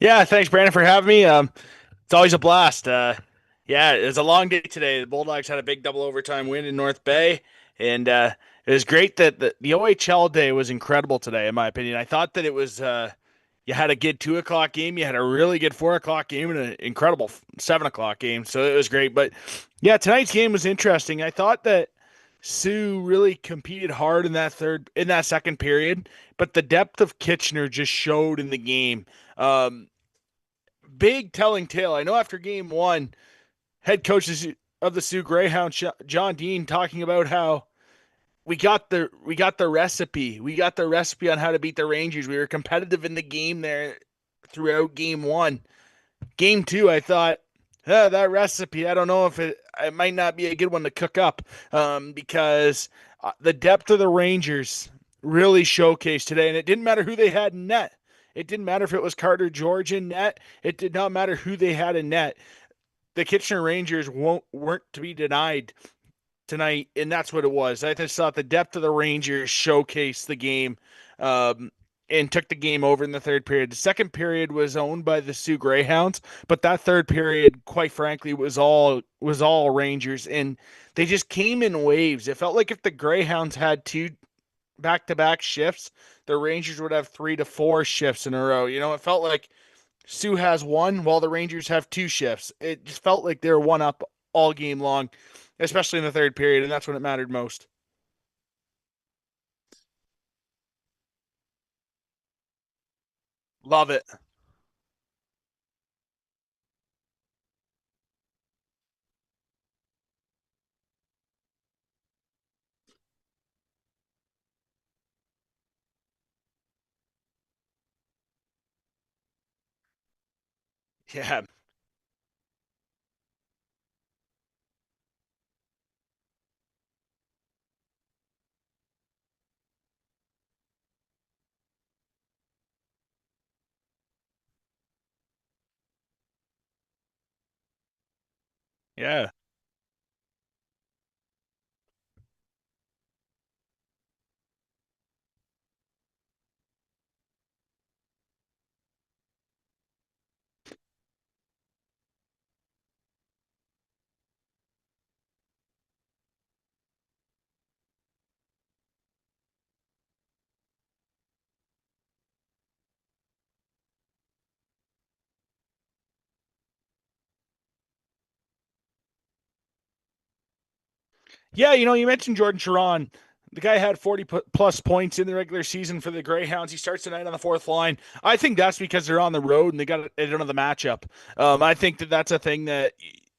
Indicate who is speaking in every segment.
Speaker 1: Yeah, thanks, Brandon, for having me. It's always a blast. Yeah, it was a long day today. The Bulldogs had a big double overtime win in North Bay, and it was great that the OHL day was incredible today, in my opinion. I thought that it was you had a good 2 o'clock game, you had a really good 4 o'clock game, and an incredible 7 o'clock game. So it was great. But yeah, tonight's game was interesting. I thought that Soo really competed hard in that second period, but the depth of Kitchener just showed in the game. Um, Big telling tale. I know after game one, head coaches of the Soo Greyhounds, John Dean, talking about how we got the recipe. We got the recipe on how to beat the Rangers. We were competitive in the game there throughout game one. Game two, I thought, that recipe. I don't know if it might not be a good one to cook up because the depth of the Rangers really showcased today, and it didn't matter who they had in net. It didn't matter if it was Carter George in net. It did not matter who they had in net. The Kitchener Rangers weren't to be denied tonight, and that's what it was. I just thought the depth of the Rangers showcased the game and took the game over in the third period. The second period was owned by the Soo Greyhounds, but that third period, quite frankly, was all Rangers, and they just came in waves. It felt like if the Greyhounds had two back-to-back shifts, the Rangers would have 3 to 4 shifts in a row. It felt like Soo has one while the Rangers have two shifts. It just felt like they were one up all game long, especially in the third period, and that's when it mattered most. Love it. Yeah. Yeah. Yeah, you mentioned Jordan Sharon. The guy had 40 plus points in the regular season for the Greyhounds. He starts tonight on the fourth line. I think that's because they're on the road and they don't have the matchup. I think that that's a thing that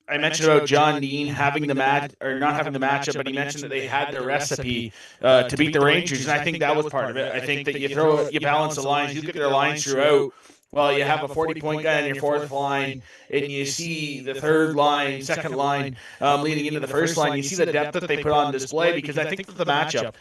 Speaker 1: I mentioned about John Dean having the match or not having the matchup, but he mentioned that they had the recipe to beat the Rangers, and I think that was part of it. I think that you balance the lines, you look at their lines throughout. Well, you have a 40-point guy on your fourth line, and you see the third line, second line, leading into the first line. You see the depth that they put on display because I think that the matchup,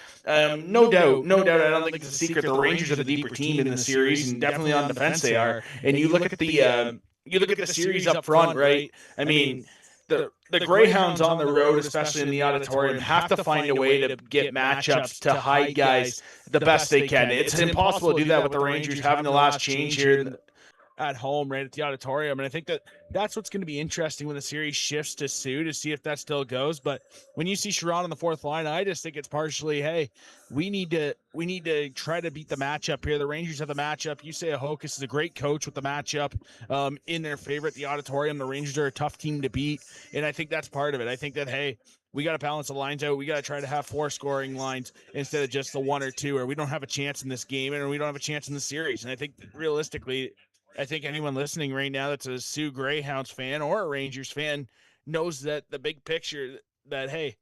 Speaker 1: no doubt, no doubt. I don't think it's a secret. The Rangers are the deeper team in the series, and definitely on defense they are. And you look at the series up front, right? I mean, the Greyhounds on the road, especially in the auditorium, have to find a way to get matchups to hide guys the best they can. It's impossible to do that with the Rangers having the last change here at home, right at the auditorium. And I think that that's what's going to be interesting when the series shifts to Soo to see if that still goes. But when you see Sharon on the fourth line, I just think it's partially, hey, we need to try to beat the matchup here. The Rangers have the matchup. You say Ahokas is a great coach with the matchup in their favor at the auditorium. The Rangers are a tough team to beat, and I think that's part of it. I think that, hey, we got to balance the lines out. We got to try to have 4 scoring lines instead of just the one or two, or we don't have a chance in this game and we don't have a chance in the series. And I think realistically, I think anyone listening right now that's a Soo Greyhounds fan or a Rangers fan knows that the big picture that, hey,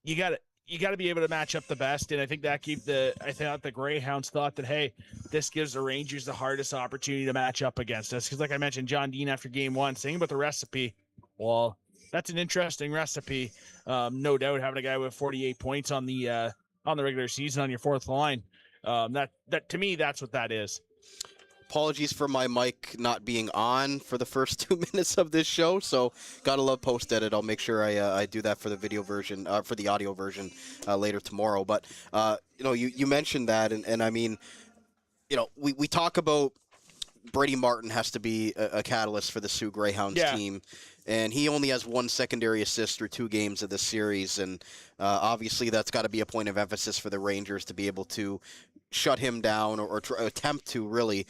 Speaker 1: you got to you got to be able to match up the best, and I think that I thought the Greyhounds thought that, hey, this gives the Rangers the hardest opportunity to match up against us because, like I mentioned, John Dean after game one saying about the recipe, well, that's an interesting recipe. No doubt having a guy with 48 points on the regular season on your fourth line. That to me, that's what that is.
Speaker 2: Apologies for my mic not being on for the first 2 minutes of this show, so gotta love post edit. I'll make sure I do that for the video version, for the audio version later tomorrow. But you mentioned that, and I mean, we talk about Brady Martin has to be a catalyst for the Soo Greyhounds team. And he only has one secondary assist through 2 games of this series. And obviously that's got to be a point of emphasis for the Rangers to be able to shut him down or attempt to, really,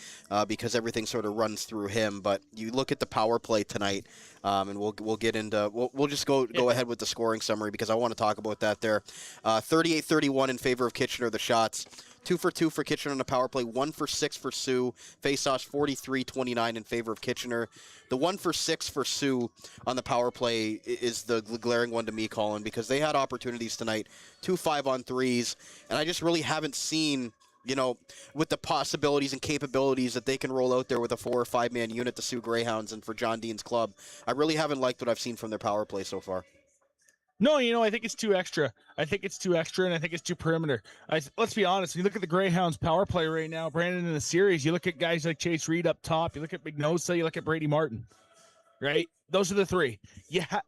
Speaker 2: because everything sort of runs through him. But you look at the power play tonight, and we'll get into we'll just go ahead with the scoring summary because I want to talk about that there. 38-31 in favor of Kitchener, the shots. 2 for 2 for Kitchener on the power play, 1 for 6 for Soo. Face-offs 43-29 in favor of Kitchener. The 1 for 6 for Soo on the power play is the glaring one to me, Colin, because they had opportunities tonight, 2 5-on-3s, and I just really haven't seen, with the possibilities and capabilities that they can roll out there with a 4 or 5 man unit, the Soo Greyhounds, and for John Dean's club. I really haven't liked what I've seen from their power play so far.
Speaker 1: No, I think it's too extra. I think it's too extra, and I think it's too perimeter. Let's be honest. You look at the Greyhounds' power play right now, Brandon, in the series. You look at guys like Chase Reed up top. You look at Mignosa. You look at Brady Martin. Right? Those are the 3.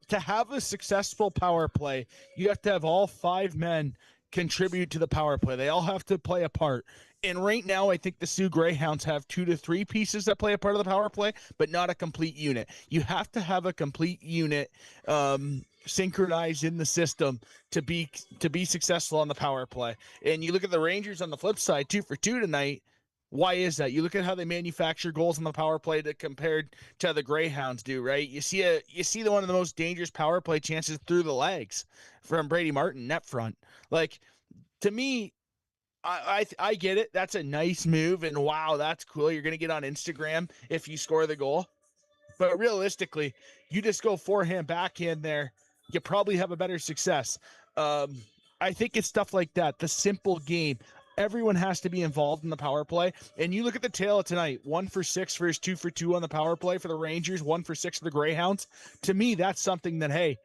Speaker 1: To have a successful power play, you have to have all 5 men contribute to the power play. They all have to play a part. And right now, I think the Soo Greyhounds have 2 to 3 pieces that play a part of the power play, but not a complete unit. You have to have a complete unit synchronized in the system to be successful on the power play. And you look at the Rangers on the flip side, 2 for 2 tonight. Why is that? You look at how they manufacture goals on the power play compared to how the Greyhounds do, right? You see the one of the most dangerous power play chances through the legs from Brady Martin net front. Like, to me, I get it. That's a nice move, and wow, that's cool. You're gonna get on Instagram if you score the goal. But realistically, you just go forehand, backhand there, you probably have a better success. I think it's stuff like that. The simple game. Everyone has to be involved in the power play. And you look at the tail of tonight, 1 for 6 versus 2 for 2 on the power play for the Rangers, 1 for 6 for the Greyhounds. To me, that's something that, hey,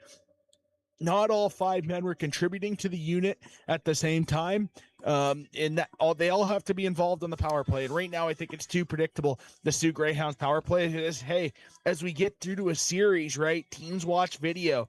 Speaker 1: not all 5 men were contributing to the unit at the same time. And that they all have to be involved on the power play. And right now, I think it's too predictable. The Soo Greyhounds power play is, hey, as we get through to a series, right, teams watch video.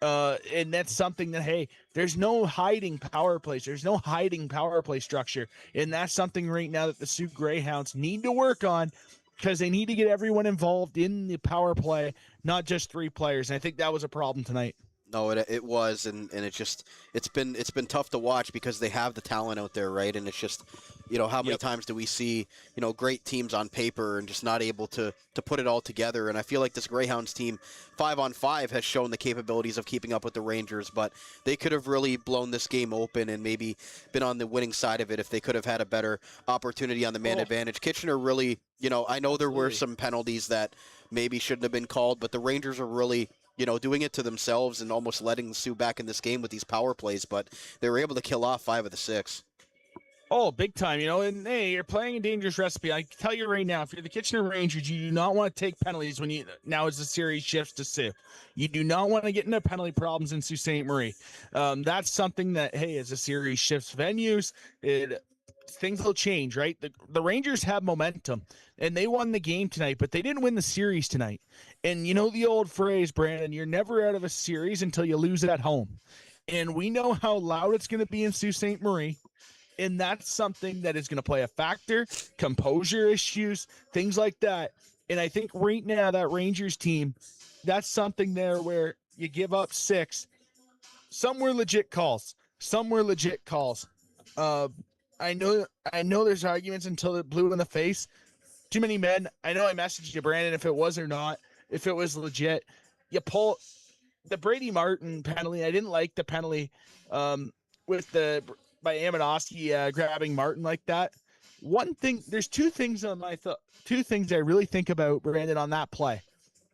Speaker 1: And that's something that, hey, there's no hiding power plays. There's no hiding power play structure. And that's something right now that the Soo Greyhounds need to work on because they need to get everyone involved in the power play, not just 3 players. And I think that was a problem tonight.
Speaker 2: No, it was, and it's been tough to watch because they have the talent out there, right? And it's just, how many times do we see, great teams on paper and just not able to put it all together? And I feel like this Greyhounds team, 5-on-5, has shown the capabilities of keeping up with the Rangers, but they could have really blown this game open and maybe been on the winning side of it if they could have had a better opportunity on the man advantage. Kitchener really, I know there were some penalties that maybe shouldn't have been called, but the Rangers are really doing it to themselves and almost letting Soo back in this game with these power plays, but they were able to kill off 5 of the 6.
Speaker 1: Oh, big time, and hey, you're playing a dangerous recipe. I can tell you right now, if you're the Kitchener Rangers, you do not want to take penalties now as the series shifts to Soo. You do not want to get into penalty problems in Sault Ste. Marie. That's something that, hey, as the series shifts venues, things will change, right? The Rangers have momentum, and they won the game tonight, but they didn't win the series tonight. And you know the old phrase, Brandon, you're never out of a series until you lose it at home. And we know how loud it's going to be in Sault Ste. Marie, and that's something that is going to play a factor, composure issues, things like that. And I think right now that Rangers team, that's something there where you give up 6. Some were legit calls. I know there's arguments until it blew in the face. Too many men. I know I messaged you, Brandon, if it was or not, if it was legit. You pull the Brady Martin penalty. I didn't like the penalty by Amidowski grabbing Martin like that. One thing, there's 2 things on two things I really think about, Brandon, on that play.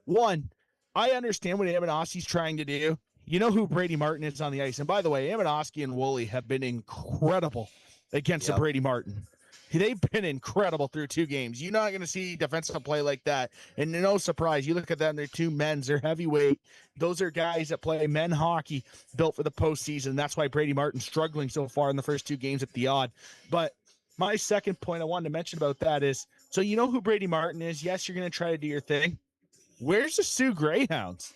Speaker 1: One, I understand what Amidowski's trying to do. You know who Brady Martin is on the ice. And by the way, Amidowski and Woolley have been incredible against the Brady Martin. They've been incredible through 2 games. You're not going to see defensive play like that. And no surprise, you look at them, they're 2 men's, they're heavyweight. Those are guys that play men hockey built for the postseason. That's why Brady Martin's struggling so far in the first 2 games at the odd. But my second point I wanted to mention about that is, so you know who Brady Martin is? Yes, you're going to try to do your thing. Where's the Soo Greyhounds?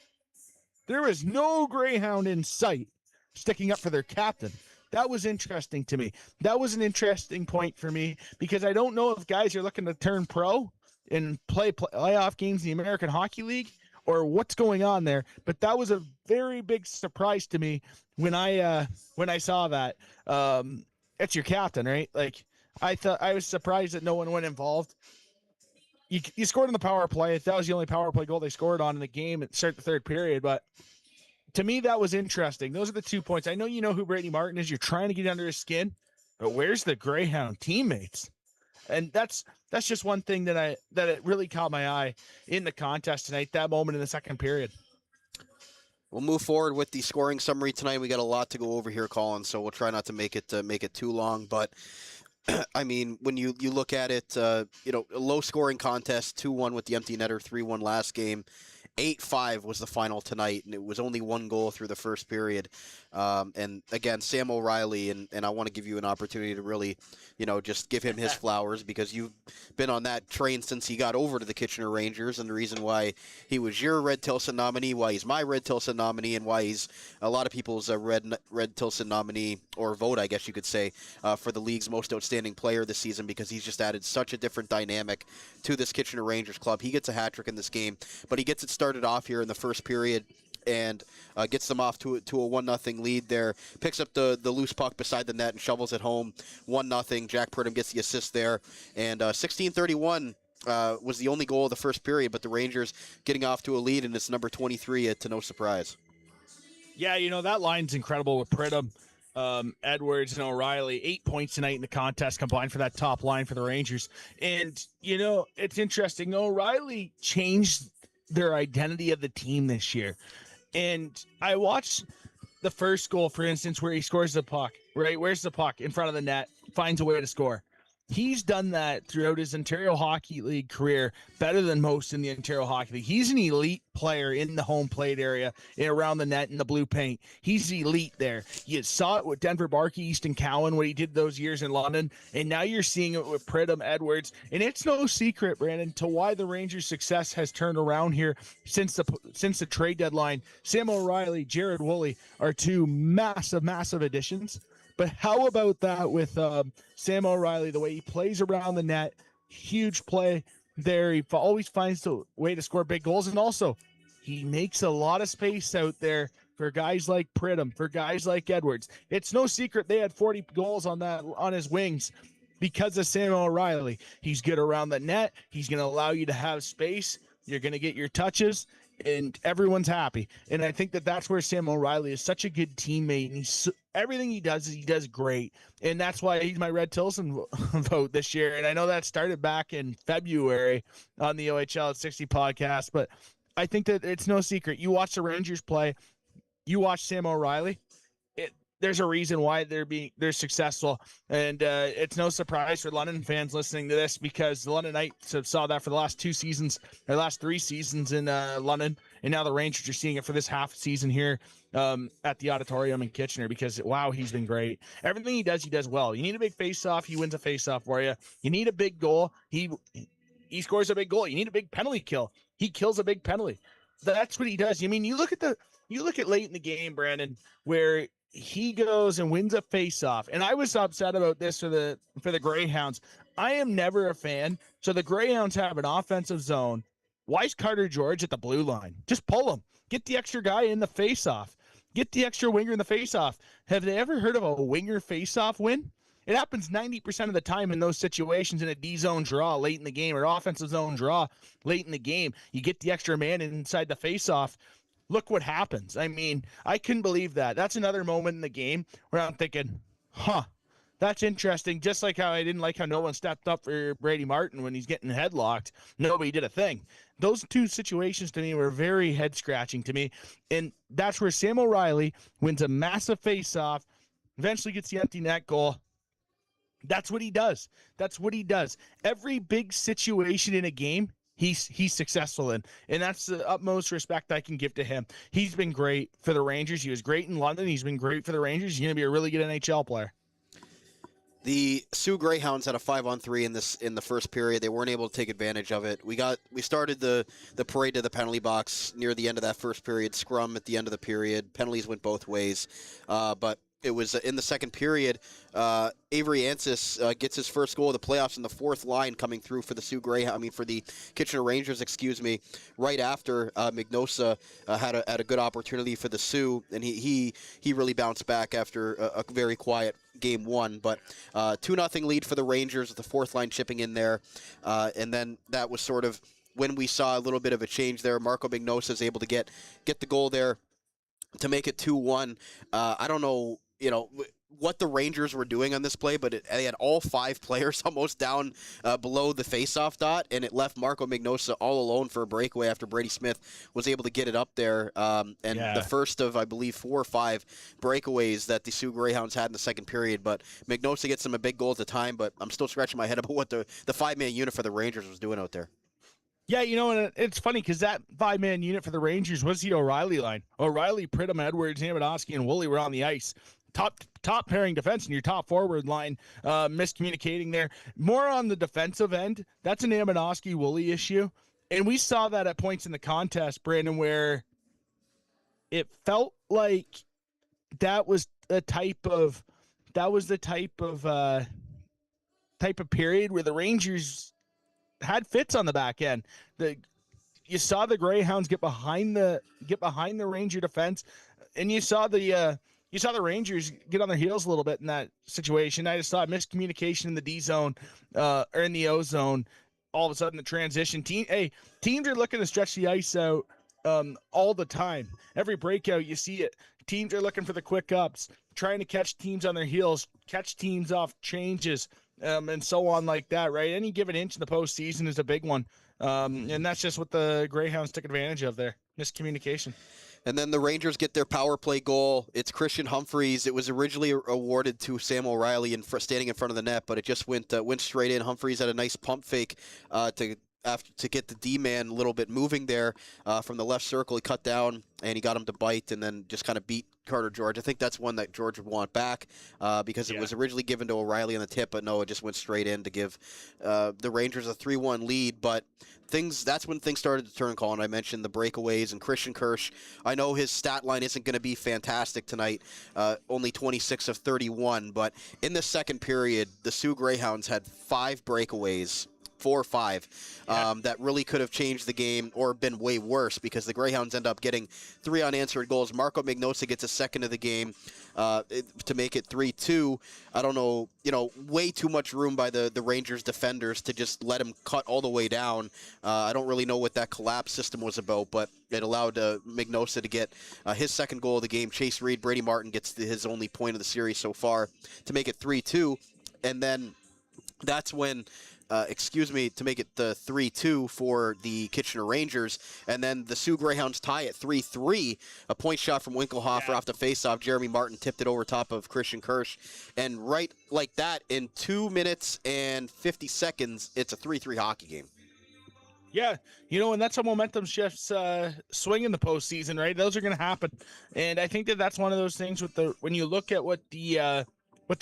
Speaker 1: There was no Greyhound in sight sticking up for their captain. That was interesting to me. That was an interesting point for me because I don't know if guys are looking to turn pro and play playoff games in the American Hockey League, or what's going on there? But that was a very big surprise to me when I saw that. It's your captain, right? Like, I was surprised that no one went involved. You scored in the power play. That was the only power play goal they scored on in the game at start the third period. But to me, that was interesting. Those are the 2 points. I know you know who Brady Martin is. You're trying to get under his skin, but where's the Greyhound teammates? And that's just one thing that it really caught my eye in the contest tonight. That moment in the second period.
Speaker 2: We'll move forward with the scoring summary tonight. We got a lot to go over here, Colin, so we'll try not to make it too long. But I mean, when you look at it, a low scoring contest, 2-1 with the empty netter, 3-1 last game. 8-5 was the final tonight, and it was only one goal through the first period. And again, Sam O'Reilly, and I want to give you an opportunity to really, just give him his flowers, because you've been on that train since he got over to the Kitchener Rangers, and the reason why he was your Red Tilson nominee, why he's my Red Tilson nominee, and why he's a lot of people's Red Tilson nominee, or vote, I guess you could say, for the league's most outstanding player this season, because he's just added such a different dynamic to this Kitchener Rangers club. He gets a hat trick in this game, but he gets it started off here in the first period and gets them off to a 1-0 lead there. Picks up the loose puck beside the net and shovels it home. 1-0. Jack Pridham gets the assist there. And 16:31 was the only goal of the first period, but the Rangers getting off to a lead, and it's number 23 to no surprise.
Speaker 1: Yeah, that line's incredible with Pridham, Edwards, and O'Reilly. 8 points tonight in the contest combined for that top line for the Rangers. And, it's interesting. O'Reilly changed their identity of the team this year. And I watched the first goal, for instance, where he scores the puck, right? Where's the puck? In front of the net, finds a way to score. He's done that throughout his Ontario Hockey League career better than most in the Ontario Hockey League. He's an elite player in the home plate area and around the net in the blue paint. He's elite there. You saw it with Denver Barkey, Easton Cowan, what he did those years in London, and now you're seeing it with Pridham, Edwards. And it's no secret, Brandon, to why the Rangers' success has turned around here since the trade deadline. Sam O'Reilly, Jared Woolley are two massive additions. But how about that with Sam O'Reilly, the way he plays around the net, huge play there. He always finds a way to score big goals. And also, he makes a lot of space out there for guys like Pridham, for guys like Edwards. It's no secret they had 40 goals on his wings because of Sam O'Reilly. He's good around the net. He's going to allow you to have space. You're going to get your touches, and everyone's happy. And I think that's where Sam O'Reilly is such a good teammate, and everything he does great. And that's why he's my Red Tilson vote this year. And I know that started back in February on the OHL at 60 podcast, but I think that it's no secret. You watch the Rangers play, you watch Sam O'Reilly, there's a reason why they're successful. And it's no surprise for London fans listening to this, because the London Knights have saw that for the last 3 seasons in London. And now the Rangers are seeing it for this half season here at the Auditorium in Kitchener, because, wow, he's been great. Everything he does well. You need a big face-off, he wins a face-off for you. You need a big goal, he scores a big goal. You need a big penalty kill, he kills a big penalty. That's what he does. I mean, you look at late in the game, Brandon, where he goes and wins a face-off. And I was upset about this for the Greyhounds. I am never a fan. So the Greyhounds have an offensive zone. Why is Carter George at the blue line? Just pull him. Get the extra guy in the face-off. Get the extra winger in the face-off. Have they ever heard of a winger face-off win? It happens 90% of the time in those situations in a D-zone draw late in the game, or offensive zone draw late in the game. You get the extra man inside the face-off. Look what happens. I mean, I couldn't believe that. That's another moment in the game where I'm thinking, that's interesting. Just like how I didn't like how no one stepped up for Brady Martin when he's getting headlocked. Nobody did a thing. Those two situations to me were very head-scratching to me. And that's where Sam O'Reilly wins a massive face-off, eventually gets the empty net goal. That's what he does. Every big situation in a game, he's successful in, and that's the utmost respect I can give to him. He's been great for the Rangers. He was great in London. He's been great for the Rangers. He's going to be a really good NHL player.
Speaker 2: The Soo Greyhounds had a 5-on-3 in the first period. They weren't able to take advantage of it. We started the parade to the penalty box near the end of that first period, scrum at the end of the period. Penalties went both ways, but it was in the second period. Avery Ansis gets his first goal of the playoffs in the fourth line coming through for the for the Kitchener Rangers, right after Mignosa had a good opportunity for the Sioux, and he really bounced back after a very quiet game one. But 2-0 lead for the Rangers with the fourth line chipping in there, and then that was sort of when we saw a little bit of a change there. Marco Mignosa is able to get the goal there to make it 2-1. I don't know, what the Rangers were doing on this play, but they had all 5 players almost down below the faceoff dot, and it left Marco Mignosa all alone for a breakaway after Brady Smith was able to get it up there. The first of, I believe, 4 or 5 breakaways that the Soo Greyhounds had in the second period. But Mignosa gets them a big goal at the time, but I'm still scratching my head about what the 5-man unit for the Rangers was doing out there.
Speaker 1: Yeah, and it's funny because that 5-man unit for the Rangers was the O'Reilly line. O'Reilly, Pridham, Edwards, Naminovsky, and Woolley were on the ice. Top pairing defense, and your top forward line miscommunicating there. More on the defensive end, that's an Naminovsky Woolley issue. And we saw that at points in the contest, Brandon, where it felt like that was the type of period where the Rangers had fits on the back end. You saw the Greyhounds get behind the Ranger defense, and you saw the Rangers get on their heels a little bit in that situation. I just saw miscommunication in the D zone or in the O zone. All of a sudden, the transition teams are looking to stretch the ice out all the time. Every breakout, you see it. Teams are looking for the quick ups, trying to catch teams on their heels, catch teams off changes. And so on like that, right? Any given inch in the postseason is a big one. And that's just what the Greyhounds took advantage of there. Miscommunication.
Speaker 2: And then the Rangers get their power play goal. It's Christian Humphreys. It was originally awarded to Sam O'Reilly standing in front of the net, but it just went straight in. Humphreys had a nice pump fake to get the D-man a little bit moving there from the left circle. He cut down, and he got him to bite and then just kind of beat Carter George. I think that's one that George would want back because it was originally given to O'Reilly on the tip, but no, it just went straight in to give the Rangers a 3-1 lead. But that's when things started to turn, Colin. I mentioned the breakaways and Christian Kirsch. I know his stat line isn't going to be fantastic tonight, only 26 of 31, but in the second period, the Soo Greyhounds had 5 breakaways, 4 or 5, that really could have changed the game or been way worse because the Greyhounds end up getting 3 unanswered goals. Marco Mignosa gets a second of the game to make it 3-2. I don't know, way too much room by the Rangers defenders to just let him cut all the way down. I don't really know what that collapse system was about, but it allowed Mignosa to get his second goal of the game. Chase Reed, Brady Martin gets his only point of the series so far to make it 3-2. And then that's when to make it the 3-2 for the Kitchener Rangers. And then the Soo Greyhounds tie at 3-3. A point shot from Winkelhofer off the faceoff. Jeremy Martin tipped it over top of Christian Kirsch. And right like that, in 2 minutes and 50 seconds, it's a 3-3 hockey game.
Speaker 1: Yeah, and that's how momentum shifts swing in the postseason, right? Those are going to happen. And I think that's one of those things when you look at what the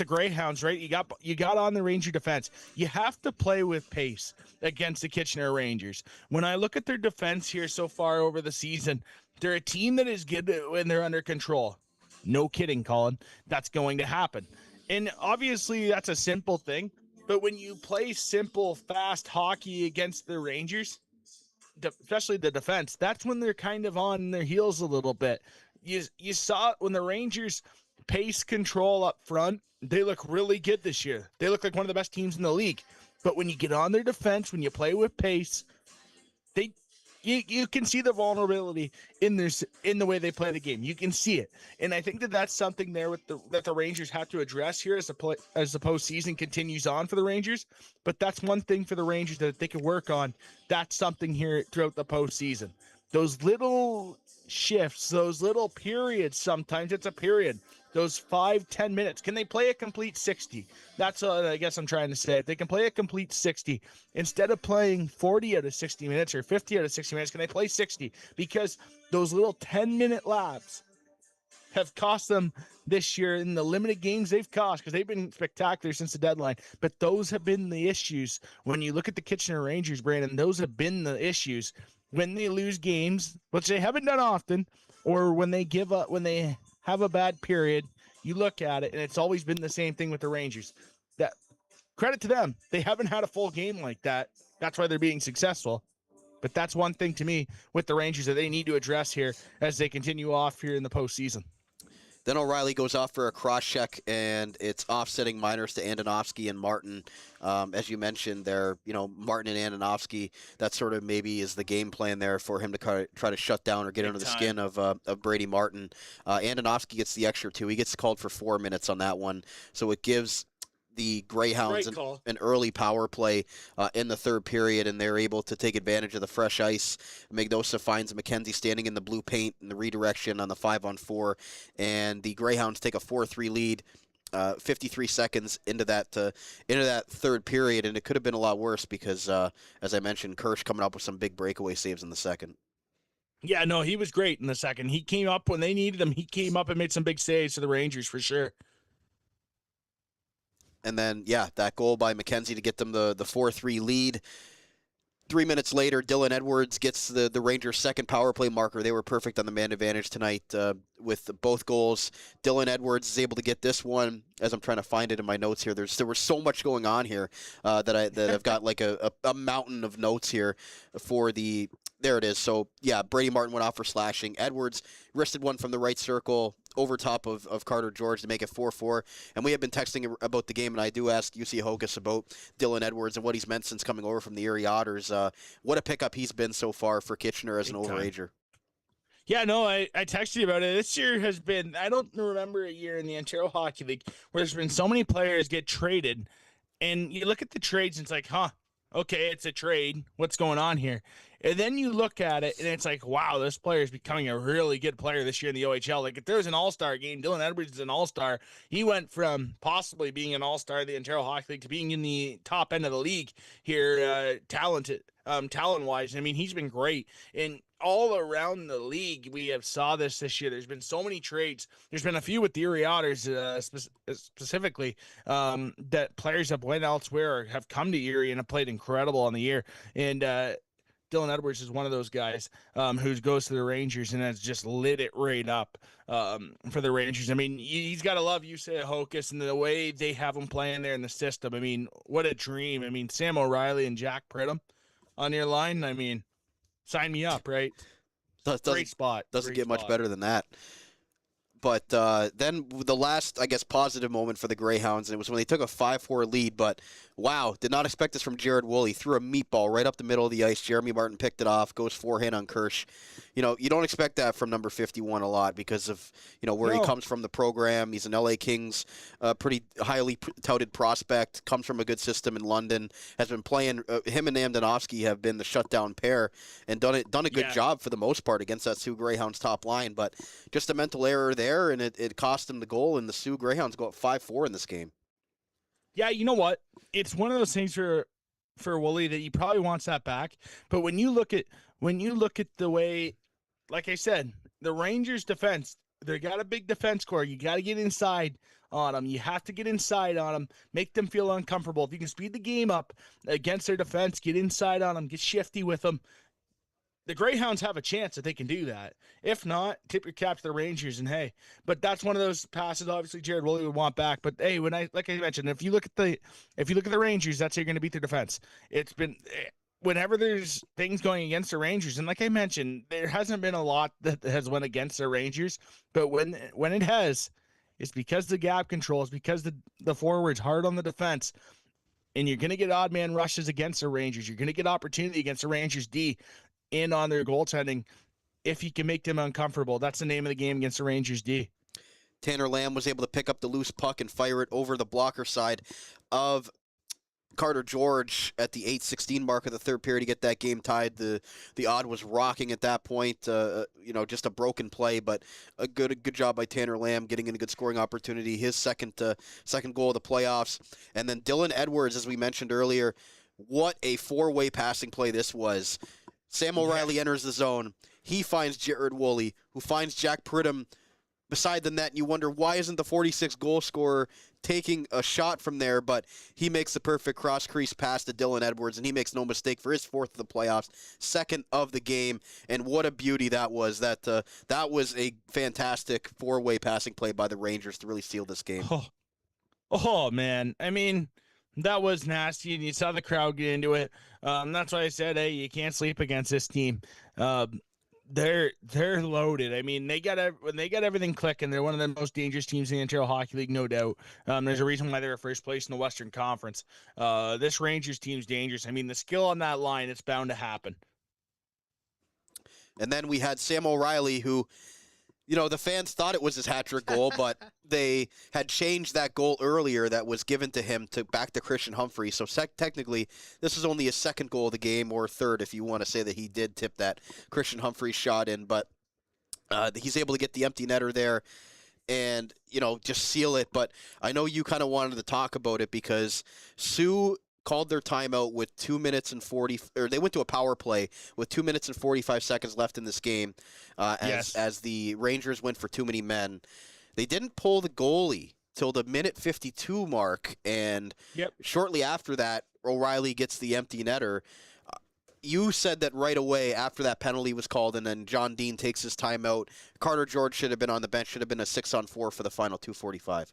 Speaker 1: Greyhounds, right? You got on the Ranger defense. You have to play with pace against the Kitchener Rangers. When I look at their defense here so far over the season, they're a team that is good when they're under control. No kidding, Colin. That's going to happen. And obviously that's a simple thing, but when you play simple, fast hockey against the Rangers, especially the defense, that's when they're kind of on their heels a little bit. You saw it when the Rangers pace control up front. They look really good this year. They look like one of the best teams in the league. But when you get on their defense, when you play with pace, you can see the vulnerability in the way they play the game. You can see it, and I think that's something there that the Rangers have to address here as the postseason continues on for the Rangers. But that's one thing for the Rangers that they can work on. That's something here throughout the postseason. Those little shifts, those little periods. Sometimes it's a period. Those 5-10 minutes. Can they play a complete 60? That's what I guess I'm trying to say. If they can play a complete 60, instead of playing 40 out of 60 minutes or 50 out of 60 minutes, can they play 60? Because those little 10-minute laps have cost them this year in the limited games they've cost, because they've been spectacular since the deadline. But those have been the issues. When you look at the Kitchener Rangers, Brandon, those have been the issues. When they lose games, which they haven't done often, or when they give up, when they have a bad period, you look at it, and it's always been the same thing with the Rangers. That credit to them. They haven't had a full game like that. That's why they're being successful. But that's one thing to me with the Rangers that they need to address here as they continue off here in the postseason.
Speaker 2: Then O'Reilly goes off for a cross check, and it's offsetting minors to Andonovski and Martin. As you mentioned, there, Martin and Andonovski. That sort of maybe is the game plan there for him to try to shut down or get under the skin of Brady Martin. Andonovski gets the extra 2. He gets called for 4 minutes on that one, so it gives the Greyhounds an early power play in the third period, and they're able to take advantage of the fresh ice. Magnosa finds McKenzie standing in the blue paint in the redirection on the 5-on-4, and the Greyhounds take a 4-3 lead 53 seconds into that third period, and it could have been a lot worse because, as I mentioned, Kirsch coming up with some big breakaway saves in the second.
Speaker 1: Yeah, no, he was great in the second. He came up when they needed him. He came up and made some big saves for the Rangers for sure.
Speaker 2: And then, that goal by McKenzie to get them the 4-3 lead. 3 minutes later, Dylan Edwards gets the Rangers' second power play marker. They were perfect on the man advantage tonight with both goals. Dylan Edwards is able to get this one. As I'm trying to find it in my notes here, there was so much going on here that I've got like a mountain of notes here for the. There it is. So, Brady Martin went off for slashing. Edwards wristed one from the right circle over top of Carter George to make it 4-4. And we have been texting about the game, and I do ask Jussi Ahokas about Dylan Edwards and what he's meant since coming over from the Erie Otters. What a pickup he's been so far for Kitchener as an overager.
Speaker 1: Yeah, no, I texted you about it. This year has been, I don't remember a year in the Ontario Hockey League where there's been so many players get traded, and you look at the trades and it's like, okay, it's a trade. What's going on here? And then you look at it, and it's like, wow, this player is becoming a really good player this year in the OHL. Like, if there was an all-star game, Dylan Edwards is an all-star. He went from possibly being an all-star in the Ontario Hockey League to being in the top end of the league here, talent-wise. I mean, he's been great. And all around the league, we have saw this year. There's been so many trades. There's been a few with the Erie Otters specifically that players have went elsewhere or have come to Erie and have played incredible on the year. And Dylan Edwards is one of those guys who goes to the Rangers and has just lit it right up for the Rangers. I mean, he's got to love Jussi Ahokas and the way they have him playing there in the system. I mean, what a dream. I mean, Sam O'Reilly and Jack Pridham on your line. I mean, sign me up, right? Great spot.
Speaker 2: Doesn't get much better than that. But then the last, I guess, positive moment for the Greyhounds, and it was when they took a 5-4 lead. But, wow, did not expect this from Jared Woolley. Threw a meatball right up the middle of the ice. Jeremy Martin picked it off, goes forehand on Kirsch. You don't expect that from number 51 a lot because of, where he comes from the program. He's an LA Kings, pretty highly touted prospect, comes from a good system in London, has been playing, him and Andonovski have been the shutdown pair and done a good job for the most part against that Soo Greyhounds top line. But just a mental error there, and it cost him the goal, and the Soo Greyhounds go up 5-4 in this game.
Speaker 1: Yeah, you know what? It's one of those things for Woolley that he probably wants that back. But when you look at the way, like I said, the Rangers defense, they got a big defense core. You got to get inside on them. You have to get inside on them, make them feel uncomfortable. If you can speed the game up against their defense, get inside on them, get shifty with them. The Greyhounds have a chance that they can do that. If not, tip your cap to the Rangers, and hey, but that's one of those passes obviously Jared Woolley would want back. But hey, like I mentioned, if you look at the Rangers, that's how you're going to beat their defense. It's been whenever there's things going against the Rangers, and like I mentioned, there hasn't been a lot that has went against the Rangers, but when it has, it's because the gap control, it's because the forwards hard on the defense, and you're going to get odd man rushes against the Rangers. You're going to get opportunity against the Rangers D. In on their goaltending if you can make them uncomfortable. That's the name of the game against the Rangers D.
Speaker 2: Tanner Lamb was able to pick up the loose puck and fire it over the blocker side of Carter George at the 8:16 mark of the third period to get that game tied. The odd was rocking at that point. Just a broken play, but a good job by Tanner Lamb getting in a good scoring opportunity. His second goal of the playoffs. And then Dylan Edwards, as we mentioned earlier, what a four-way passing play this was. Sam O'Reilly enters the zone. He finds Jared Woolley, who finds Jack Pridham beside the net, and you wonder why isn't the 46 goal scorer taking a shot from there, but he makes the perfect cross-crease pass to Dylan Edwards, and he makes no mistake for his 4th of the playoffs, 2nd of the game, and what a beauty that was. That was a fantastic 4-way passing play by the Rangers to really seal this game.
Speaker 1: Oh man. I mean, that was nasty, and you saw the crowd get into it. That's why I said, hey, you can't sleep against this team. They're loaded. I mean, when they got everything clicking, they're one of the most dangerous teams in the Ontario Hockey League, no doubt. There's a reason why they were first place in the Western Conference. This Rangers team's dangerous. I mean, the skill on that line, it's bound to happen.
Speaker 2: And then we had Sam O'Reilly, who, you know, the fans thought it was his hat-trick goal, but they had changed that goal earlier that was given to him back to Christian Humphrey. So technically, this is only his 2nd goal of the game, or 3rd if you want to say that he did tip that Christian Humphrey shot in. But he's able to get the empty netter there and, you know, just seal it. But I know you kind of wanted to talk about it because Soo called their timeout with 2 minutes and 40, or they went to a power play with 2 minutes and 45 seconds left in this game, as the Rangers went for too many men. They didn't pull the goalie till the minute 52 mark, and shortly after that, O'Reilly gets the empty netter. You said that right away after that penalty was called, and then John Dean takes his timeout. Carter George should have been on the bench, should have been a 6-on-4 for the final 2:45.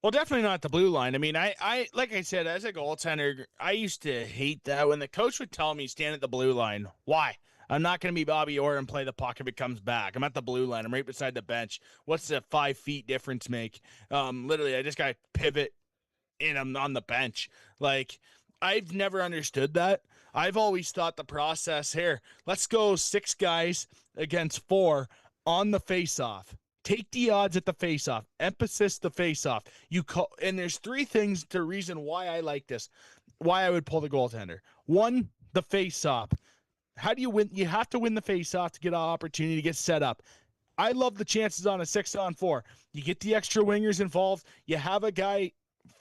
Speaker 1: Well, definitely not the blue line. I mean, I like I said, as a goaltender, I used to hate that when the coach would tell me stand at the blue line. Why? I'm not going to be Bobby Orr and play the puck if it comes back. I'm at the blue line. I'm right beside the bench. What's the 5 feet difference make? Literally, I just got to pivot and I'm on the bench. Like, I've never understood that. I've always thought the process here, let's go 6 guys against 4 on the face-off. Take the odds at the face-off. Emphasis the face-off. And there's 3 things to reason why I like this, why I would pull the goaltender. 1, the face-off. How do you win? You have to win the face-off to get an opportunity to get set up. I love the chances on a 6-on-4. You get the extra wingers involved. You have a guy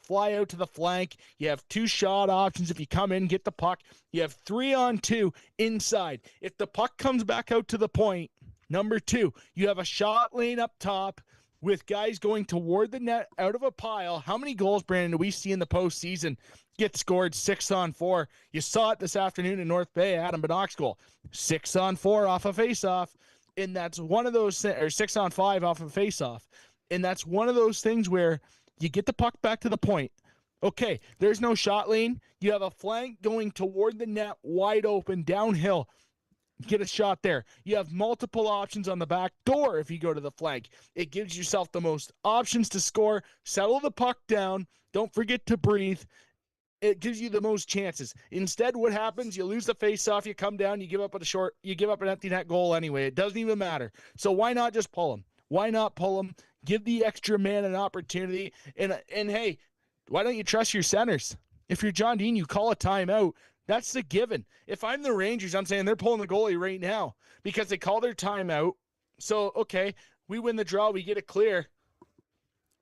Speaker 1: fly out to the flank. You have 2 shot options if you come in, get the puck. You have 3-on-2 inside. If the puck comes back out to the point, number 2, you have a shot lane up top with guys going toward the net out of a pile. How many goals, Brandon, do we see in the postseason get scored 6-on-4? You saw it this afternoon in North Bay, Adam Bannock's goal. 6-on-4 off a face-off, and that's one of those, or 6-on-5 off a face-off. And that's one of those things where you get the puck back to the point. Okay, there's no shot lane. You have a flank going toward the net, wide open, downhill. Get a shot there. You have multiple options on the back door if you go to the flank. It gives yourself the most options to score. Settle the puck down. Don't forget to breathe. It gives you the most chances. Instead, what happens? You lose the face-off. You come down. You give up you give up an empty net goal anyway. It doesn't even matter. So why not just pull him? Why not pull him? Give the extra man an opportunity. And hey, why don't you trust your centers? If you're John Dean, you call a timeout. That's the given. If I'm the Rangers, I'm saying they're pulling the goalie right now because they call their timeout. So, okay, we win the draw. We get it clear.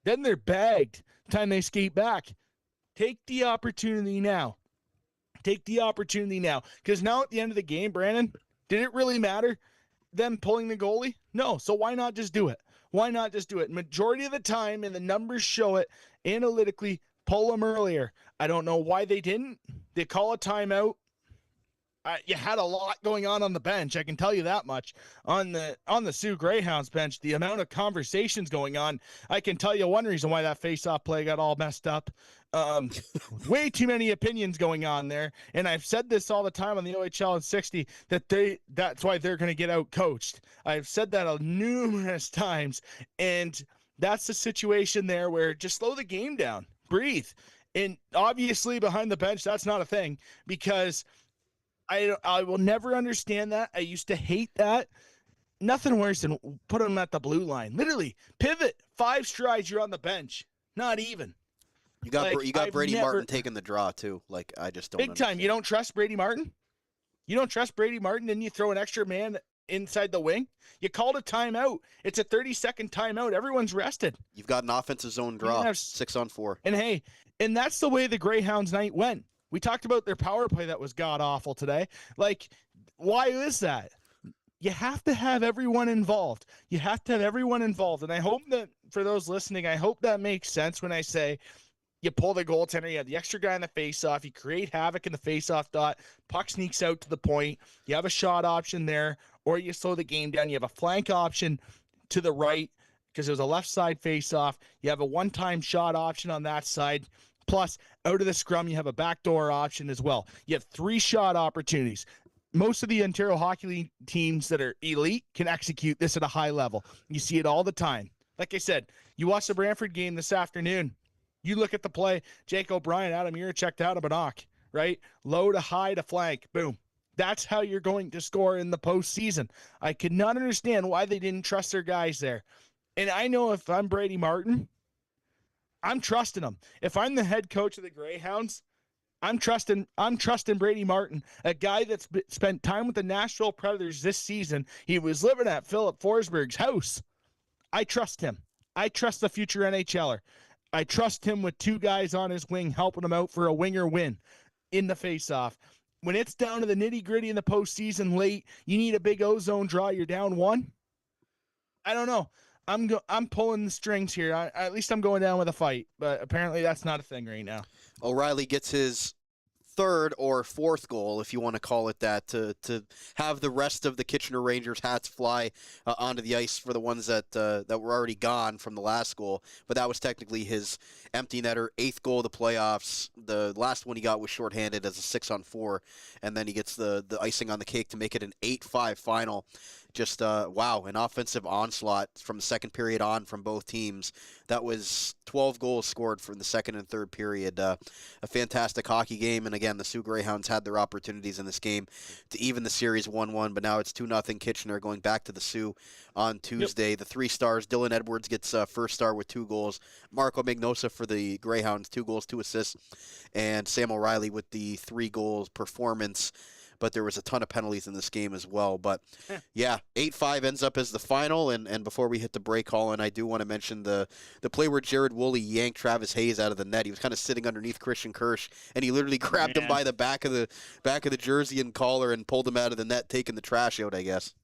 Speaker 1: Then they're bagged time they skate back. Take the opportunity now. Take the opportunity now. Because now at the end of the game, Brandon, did it really matter them pulling the goalie? No. So why not just do it? Why not just do it? Majority of the time, and the numbers show it analytically, pull them earlier. I don't know why they didn't. They call a timeout. You had a lot going on the bench. I can tell you that much. On the Soo Greyhounds bench, the amount of conversations going on, I can tell you one reason why that face-off play got all messed up. Way too many opinions going on there. And I've said this all the time on the OHL and 60 that's why they're going to get out coached. I've said that numerous times. And that's the situation there where just slow the game down. Breathe. And obviously behind the bench, that's not a thing because I will never understand that. I used to hate that. Nothing worse than put them at the blue line. Literally, pivot 5 strides, you're on the bench. Not even.
Speaker 2: You got Brady Martin taking the draw too. Like I just don't.
Speaker 1: Big time. You don't trust Brady Martin? You don't trust Brady Martin, then you throw an extra man inside the wing? You called a timeout. It's a 30-second timeout. Everyone's rested.
Speaker 2: You've got an offensive zone draw, 6-on-4.
Speaker 1: And hey, and that's the way the Greyhounds night went. We talked about their power play that was god-awful today. Like, why is that? you have to have everyone involved. You have to have everyone involved. And I hope that for those listening, I hope that makes sense when I say you pull the goaltender, you have the extra guy in the faceoff, you create havoc in the faceoff dot, puck sneaks out to the point, you have a shot option there, or you slow the game down, you have a flank option to the right because there's a left side faceoff, you have a one-time shot option on that side, plus out of the scrum, you have a backdoor option as well. You have 3 shot opportunities. Most of the Ontario Hockey League teams that are elite can execute this at a high level. You see it all the time. Like I said, you watch the Brantford game this afternoon. You look at the play, Jake O'Brien, Adam Juracek out of a knock, right? Low to high to flank, boom. That's how you're going to score in the postseason. I could not understand why they didn't trust their guys there. And I know if I'm Brady Martin, I'm trusting him. If I'm the head coach of the Greyhounds, I'm trusting Brady Martin, a guy that's spent time with the Nashville Predators this season. He was living at Philip Forsberg's house. I trust him. I trust the future NHLer. I trust him with 2 guys on his wing helping him out for a winger win in the faceoff. When it's down to the nitty-gritty in the postseason late, you need a big ozone draw, you're down 1. I don't know. I'm pulling the strings here. At least I'm going down with a fight, but apparently that's not a thing right now.
Speaker 2: O'Reilly gets his 3rd or 4th goal, if you want to call it that, to have the rest of the Kitchener Rangers hats fly onto the ice for the ones that were already gone from the last goal. But that was technically his empty netter, 8th goal of the playoffs. The last one he got was shorthanded as a 6-on-4, and then he gets the icing on the cake to make it an 8-5 final. Just, wow, an offensive onslaught from the second period on from both teams. That was 12 goals scored from the second and third period. A fantastic hockey game, and again, the Soo Greyhounds had their opportunities in this game to even the series 1-1, but now it's 2-0 Kitchener going back to the Soo on Tuesday. Yep. The 3 stars, Dylan Edwards gets first star with 2 goals. Marco Magnosa for the Greyhounds, 2 goals, 2 assists, and Sam O'Reilly with the 3 goals performance. But there was a ton of penalties in this game as well. But, yeah, 8-5 ends up as the final. And before we hit the break, Colin, I do want to mention the play where Jared Woolley yanked Travis Hayes out of the net. He was kind of sitting underneath Christian Kirsch, and he literally grabbed him by the back of the jersey and collar and pulled him out of the net, taking the trash out, I guess.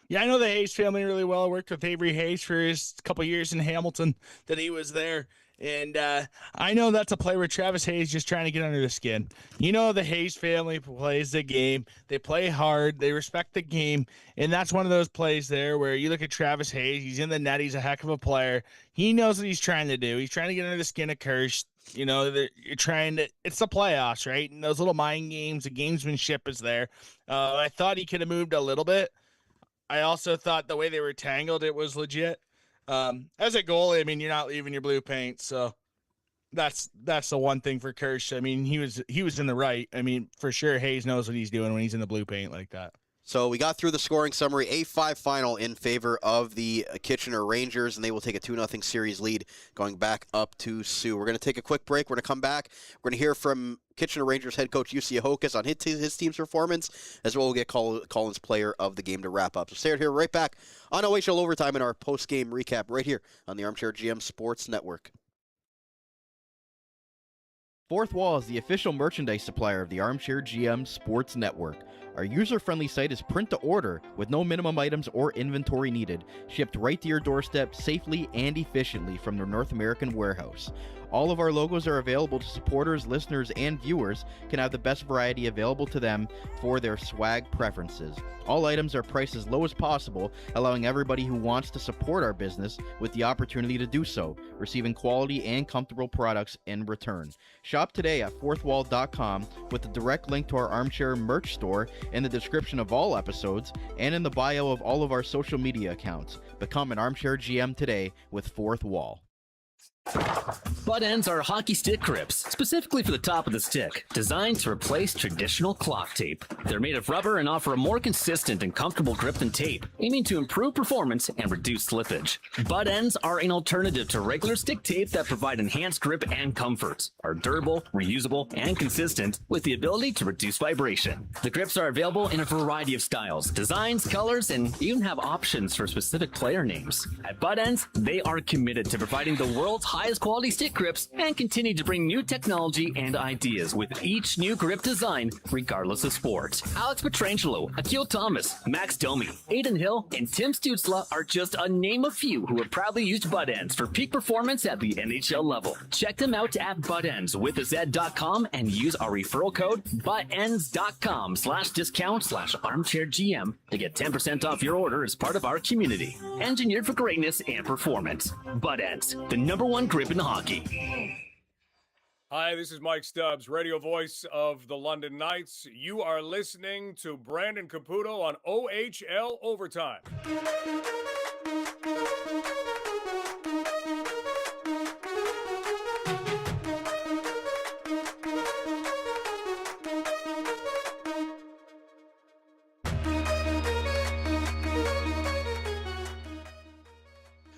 Speaker 1: Yeah, I know the Hayes family really well. I worked with Avery Hayes for his couple years in Hamilton that he was there. And I know that's a play where Travis Hayes just trying to get under the skin. You know, the Hayes family plays the game. They play hard. They respect the game. And that's one of those plays there where you look at Travis Hayes. He's in the net. He's a heck of a player. He knows what he's trying to do. He's trying to get under the skin of Kirsch. You know, you're trying to – it's the playoffs, right? And those little mind games, the gamesmanship is there. I thought he could have moved a little bit. I also thought the way they were tangled, it was legit. As a goalie, I mean, you're not leaving your blue paint, so that's the one thing for Kirsch. I mean, he was in the right. I mean, for sure, Hayes knows what he's doing when he's in the blue paint like that.
Speaker 2: So we got through the scoring summary, 8-5 final in favor of the Kitchener Rangers, and they will take a 2-0 series lead going back up to Soo. We're going to take a quick break. We're going to come back. We're going to hear from Kitchener Rangers head coach Jussi Ahokas on his team's performance, as well as we'll get Colin's player of the game to wrap up. So stay here right back on OHL Overtime in our post-game recap right here on the Armchair GM Sports Network.
Speaker 3: Fourth Wall is the official merchandise supplier of the Armchair GM Sports Network. Our user-friendly site is print to order with no minimum items or inventory needed, shipped right to your doorstep safely and efficiently from their North American warehouse. All of our logos are available to supporters, listeners, and viewers can have the best variety available to them for their swag preferences. All items are priced as low as possible, allowing everybody who wants to support our business with the opportunity to do so, receiving quality and comfortable products in return. Shop today at fourthwall.com with the direct link to our Armchair merch store in the description of all episodes and in the bio of all of our social media accounts. Become an Armchair GM today with Fourth Wall.
Speaker 4: Butt ends are hockey stick grips, specifically for the top of the stick, designed to replace traditional clock tape. They're made of rubber and offer a more consistent and comfortable grip than tape, aiming to improve performance and reduce slippage. Butt ends are an alternative to regular stick tape that provide enhanced grip and comfort, are durable, reusable, and consistent, with the ability to reduce vibration. The grips are available in a variety of styles, designs, colors, and even have options for specific player names. At Butt Ends, they are committed to providing the world's highest quality stick grips and continue to bring new technology and ideas with each new grip design, regardless of sport. Alex Petrangelo, Akil Thomas, Max Domi, Aiden Hill, and Tim Stutzla are just a name of few who have proudly used butt ends for peak performance at the NHL level. Check them out at buttendswithaz.com and use our referral code buttends.com/discount/armchairgm to get 10% off your order as part of our community. Engineered for greatness and performance. Butt Ends, the #1 grip in hockey.
Speaker 5: Hi, this is Mike Stubbs, radio voice of the London Knights. You are listening to Brandon Caputo on OHL Overtime.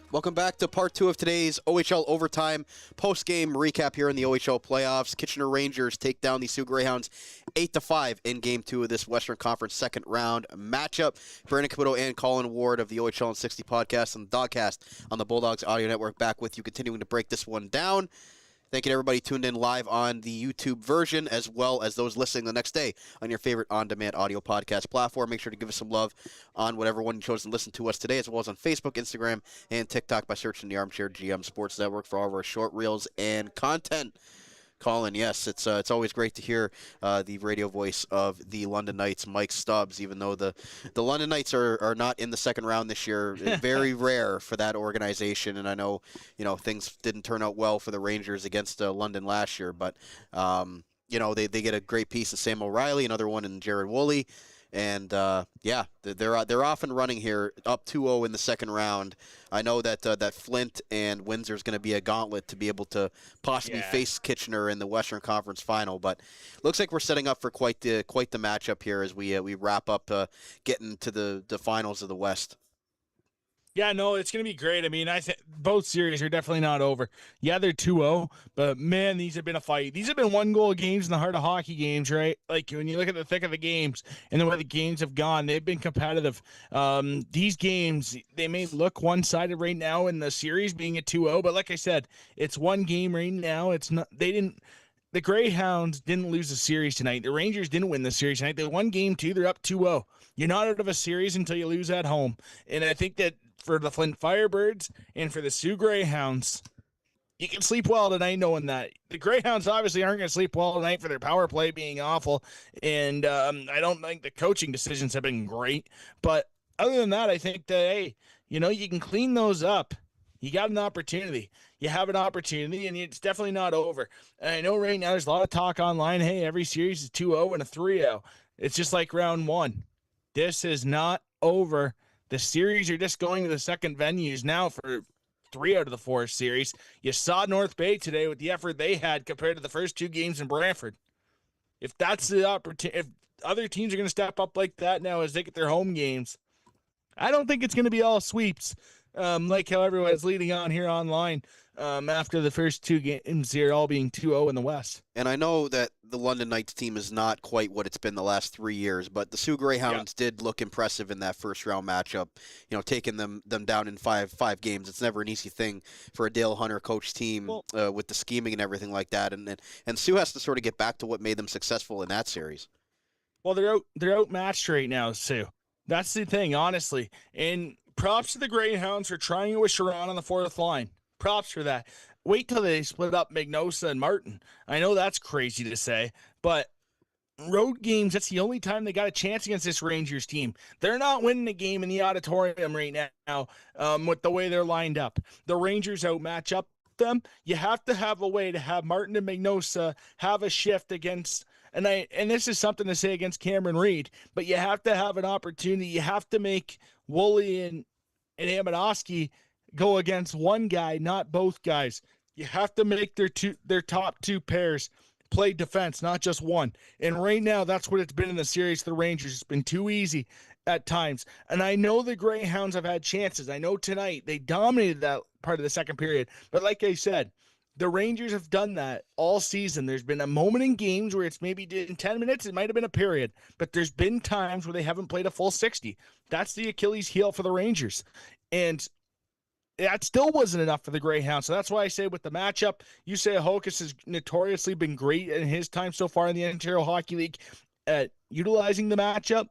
Speaker 2: Welcome back to part 2 of today's OHL Overtime post-game recap here in the OHL playoffs. Kitchener Rangers take down the Soo Greyhounds 8-5 in Game 2 of this Western Conference second round matchup. Brandon Caputo and Colin Ward of the OHL in 60 podcast and the Dogcast on the Bulldogs Audio Network back with you, continuing to break this one down. Thank you to everybody tuned in live on the YouTube version, as well as those listening the next day on your favorite on-demand audio podcast platform. Make sure to give us some love on whatever one you chose to listen to us today, as well as on Facebook, Instagram, and TikTok by searching the Armchair GM Sports Network for all of our short reels and content. Colin, yes, it's always great to hear the radio voice of the London Knights, Mike Stubbs, even though the London Knights are not in the second round this year. Very rare for that organization, and I know, things didn't turn out well for the Rangers against London last year, but, they get a great piece of Sam O'Reilly, another one in Jared Woolley. And, they're off and running here, up 2-0 in the second round. I know that Flint and Windsor is going to be a gauntlet to be able to possibly face Kitchener in the Western Conference Final. But looks like we're setting up for quite the matchup here as we wrap up getting to the finals of the West.
Speaker 1: Yeah, no, it's going to be great. I mean, I think both series are definitely not over. Yeah, they're 2-0, but man, these have been a fight. These have been one-goal games in the heart of hockey games, right? Like, when you look at the thick of the games and the way the games have gone, they've been competitive. These games, they may look one-sided right now in the series being a 2-0, but like I said, it's one game right now. It's not. The Greyhounds didn't lose the series tonight. The Rangers didn't win the series tonight. They won game 2. They're up 2-0. You're not out of a series until you lose at home. And I think that for the Flint Firebirds and for the Soo Greyhounds, you can sleep well tonight knowing that. The Greyhounds obviously aren't going to sleep well tonight for their power play being awful. And I don't think the coaching decisions have been great. But other than that, I think that, hey, you can clean those up. You got an opportunity. You have an opportunity, and it's definitely not over. And I know right now there's a lot of talk online, hey, every series is 2-0 and a 3-0. It's just like round 1. This is not over. The series are just going to the second venues now for 3 out of the 4 series. You saw North Bay today with the effort they had compared to the first 2 games in Brantford. If that's the opportunity, if other teams are going to step up like that now as they get their home games, I don't think it's going to be all sweeps. Like how everyone's leading on here online after the first 2 games here all being 2-0 in the West.
Speaker 2: And I know that the London Knights team is not quite what it's been the last 3 years, but the Soo Greyhounds did look impressive in that first round matchup, taking them down in five games. It's never an easy thing for a Dale Hunter coach team with the scheming and everything like that. And Soo has to sort of get back to what made them successful in that series.
Speaker 1: Well, they're outmatched right now, Soo. That's the thing, honestly. And props to the Greyhounds for trying it with Sharon on the 4th line. Props for that. Wait till they split up Magnosa and Martin. I know that's crazy to say, but road games, that's the only time they got a chance against this Rangers team. They're not winning a game in the auditorium right now with the way they're lined up. The Rangers outmatch up them. You have to have a way to have Martin and Magnosa have a shift against – and this is something to say against Cameron Reed, but you have to have an opportunity. You have to make Woolley and Amanoski go against one guy, not both guys. You have to make their top 2 pairs play defense, not just one. And right now, that's what it's been in the series for the Rangers. It's been too easy at times. And I know the Greyhounds have had chances. I know tonight they dominated that part of the second period. But like I said, the Rangers have done that all season. There's been a moment in games where it's maybe in 10 minutes, it might have been a period, but there's been times where they haven't played a full 60. That's the Achilles heel for the Rangers. And that still wasn't enough for the Greyhounds. So that's why I say with the matchup, Jussi Ahokas has notoriously been great in his time so far in the Ontario Hockey League at utilizing the matchup.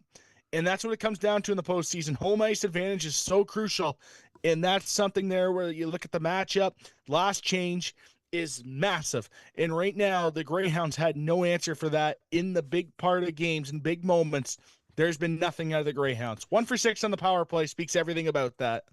Speaker 1: And that's what it comes down to in the postseason. Home ice advantage is so crucial. And that's something there where you look at the matchup, last change is massive. And right now, the Greyhounds had no answer for that in the big part of games and big moments. There's been nothing out of the Greyhounds. 1 for 6 on the power play speaks everything about that.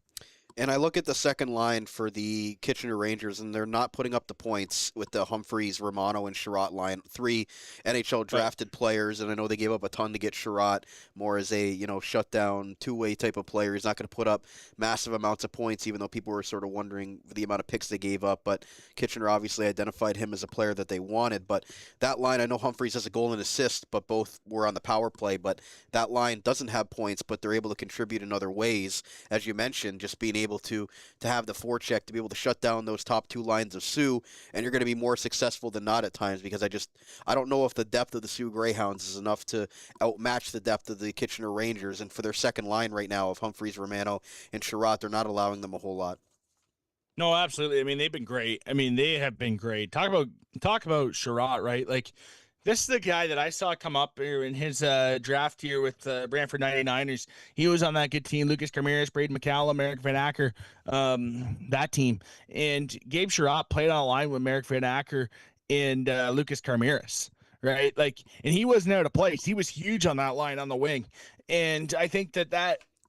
Speaker 2: And I look at the second line for the Kitchener Rangers, and they're not putting up the points with the Humphreys, Romano, and Sherratt line. 3 NHL drafted players, and I know they gave up a ton to get Sherratt more as a shutdown two-way type of player. He's not going to put up massive amounts of points, even though people were sort of wondering the amount of picks they gave up. But Kitchener obviously identified him as a player that they wanted. But that line, I know Humphreys has a goal and assist, but both were on the power play. But that line doesn't have points, but they're able to contribute in other ways, as you mentioned, just being able to have the forecheck to be able to shut down those top 2 lines of Soo, and you're going to be more successful than not at times, because I don't know if the depth of the Soo Greyhounds is enough to outmatch the depth of the Kitchener Rangers, and for their second line right now of Humphreys, Romano, and Sherratt, they're not allowing them a whole lot.
Speaker 1: No, absolutely. I mean, they've been great. I mean, they have been great. Talk about Sherratt, right? Like, this is the guy that I saw come up here in his draft here with Brantford 99ers. He was on that good team. Lucas Carmiris, Braden McCallum, Merrick Van Acker, that team. And Gabe Sherratt played on a line with Merrick Van Acker and Lucas Carmiris, right? Like, and he wasn't out of place. He was huge on that line on the wing. And I think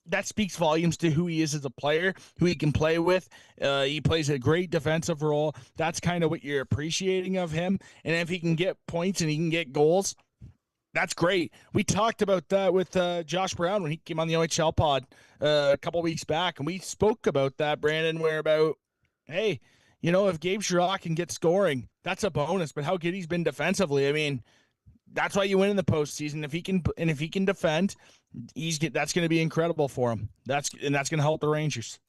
Speaker 1: that speaks volumes to who he is as a player, who he can play with. He plays a great defensive role. That's kind of what you're appreciating of him. And if he can get points and he can get goals, that's great. We talked about that with Josh Brown when he came on the OHL pod a couple weeks back, and we spoke about that, Brandon, where about, hey, if Gabe Sherratt can get scoring, that's a bonus. But how good he's been defensively, I mean, that's why you win in the postseason. If he can defend, that's going to be incredible for him. That's going to help the Rangers.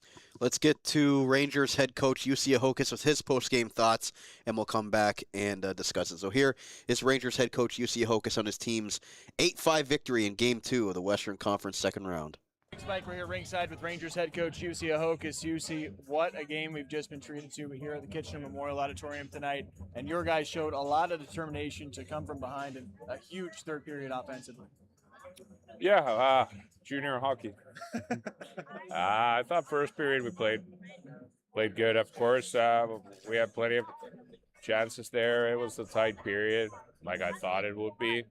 Speaker 2: Let's get to Rangers head coach Jussi Ahokas with his post-game thoughts, and we'll come back and discuss it. So here is Rangers head coach Jussi Ahokas on his team's 8-5 victory in Game 2 of the Western Conference second round.
Speaker 6: Thanks, Mike. We're here ringside with Rangers head coach Jussi Ahokas. Jussi, what a game we've just been treated to here at the Kitchener Memorial Auditorium tonight. And your guys showed a lot of determination to come from behind and a huge third period offensively.
Speaker 7: Yeah, junior hockey. I thought first period we played good. Of course, we had plenty of chances there. It was a tight period, like I thought it would be.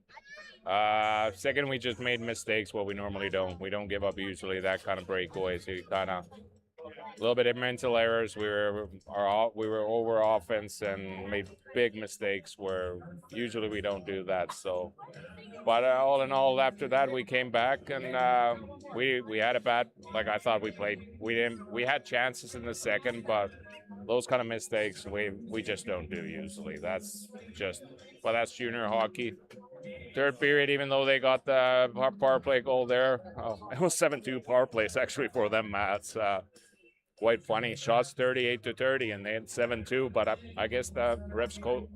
Speaker 7: Second, we just made mistakes. What we normally don't. We don't give up usually that kind of breakaway. So you kind of a little bit of mental errors. We were over offense and made big mistakes where usually we don't do that. So, but all in all, after that we came back and we had a bad. Like I thought we played. We had chances in the second, but those kind of mistakes we just don't do usually. That's junior hockey. Third period, even though they got the power play goal there, it was 7-2 power plays actually for them. That's quite funny. Shots 38-30, and they had 7-2. But I guess the refs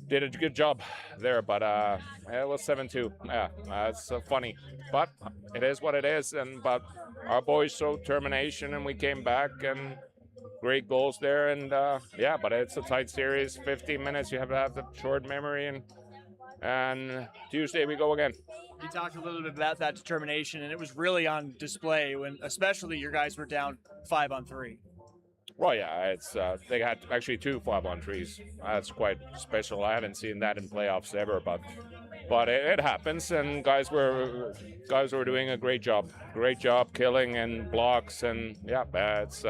Speaker 7: did a good job there. But it was 7-2. Yeah, it's funny, but it is what it is. But our boys showed determination, and we came back and great goals there. And but it's a tight series. 15 minutes. You have to have the short memory and Tuesday we go again.
Speaker 6: You talked a little bit about that determination, and it was really on display when, especially, your guys were down 5-on-3.
Speaker 7: Well, yeah, it's they had actually 2 5-on-3s. That's quite special. I haven't seen that in playoffs ever, but it happens, and guys were doing a great job killing and blocks, and it's.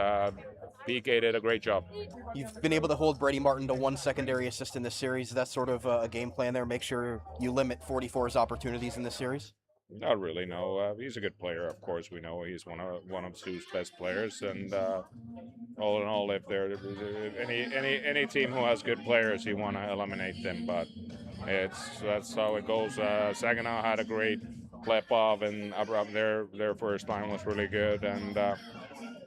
Speaker 7: PK did a great job.
Speaker 8: You've been able to hold Brady Martin to 1 secondary assist in this series. That's sort of a game plan there. Make sure you limit 44's opportunities in this series.
Speaker 7: Not really, no. He's a good player, of course. We know he's one of Soo's best players, and all in all, if there any team who has good players, you want to eliminate them. But that's how it goes. Saginaw had a great Klepov and Abraham, their first line was really good, and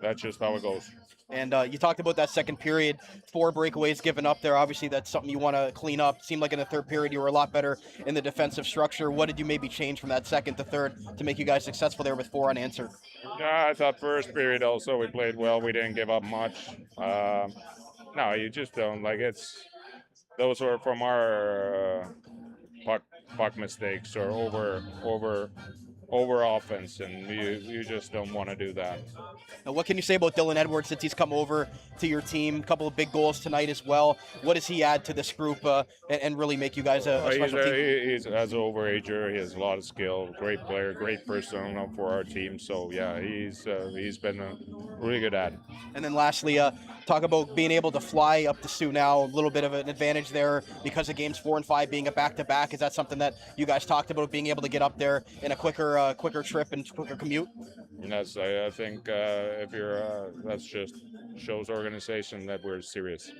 Speaker 7: that's just how it goes.
Speaker 8: And you talked about that second period, 4 breakaways given up there. Obviously, that's something you want to clean up. Seemed like in the third period you were a lot better in the defensive structure. What did you maybe change from that second to third to make you guys successful there with 4 unanswered?
Speaker 7: Yeah, I thought first period also we played well. We didn't give up much. No, you just don't. Like, those were from our puck mistakes or over offense, and you just don't want to do that.
Speaker 8: Now, what can you say about Dylan Edwards since he's come over to your team? A couple of big goals tonight as well. What does he add to this group and really make you guys a special team?
Speaker 7: He's as an overager. He has a lot of skill. Great player, great persona for our team. So yeah, he's been a really good ad.
Speaker 8: And then lastly, talk about being able to fly up to Soo now. A little bit of an advantage there because of games 4 and 5 being a back-to-back. Is that something that you guys talked about, being able to get up there in a quicker trip and quicker commute?
Speaker 7: Yes, I think if you're that's just shows organization that we're serious.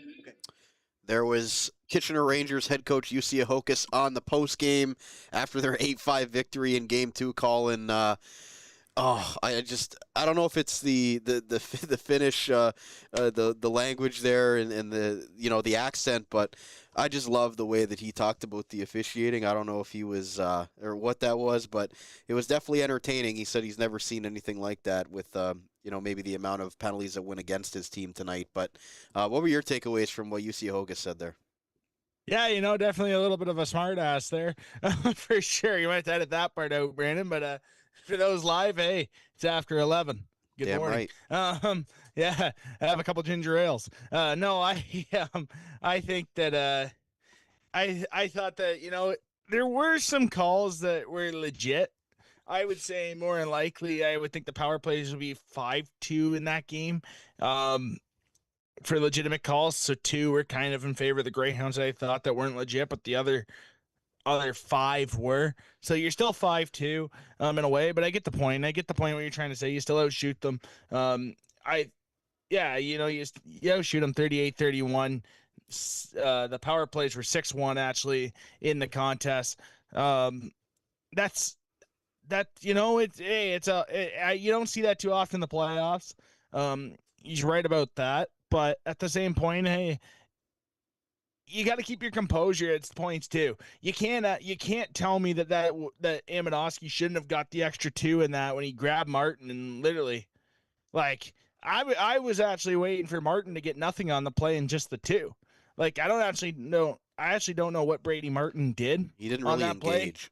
Speaker 2: There was Kitchener Rangers head coach Jussi Ahokas on the post game after their 8-5 victory in Game 2. Colin, I don't know if it's the Finnish, the language there and the accent, but I just love the way that he talked about the officiating. I don't know if he was or what that was, but it was definitely entertaining. He said he's never seen anything like that with maybe the amount of penalties that went against his team tonight. But what were your takeaways from what Jussi Ahokas said there?
Speaker 1: Yeah, definitely a little bit of a smart ass there for sure. You might have to edit that part out, Brandon, but for those live, hey, it's after 11. Good
Speaker 2: Damn
Speaker 1: morning.
Speaker 2: Right.
Speaker 1: Yeah, I have a couple ginger ales. No, I think that I thought that there were some calls that were legit. I would say more than likely, I would think the power plays would be 5-2 in that game. For legitimate calls, so 2 were kind of in favor of the Greyhounds. I thought that weren't legit, but the other 5 were. So you're still 5-2 in a way, but I get the point. I get the point what you're trying to say. You still outshoot them. You outshoot them 38-31. The power plays were 6-1 actually in the contest. You don't see that too often in the playoffs. He's right about that, but at the same point, hey, you got to keep your composure at points too. You can't tell me that Amidowski shouldn't have got the extra 2 in that when he grabbed Martin and literally, like, I was actually waiting for Martin to get nothing on the play and just the 2. Like, I actually don't know what Brady Martin did.
Speaker 2: He didn't
Speaker 1: on
Speaker 2: really
Speaker 1: that play.
Speaker 2: engage.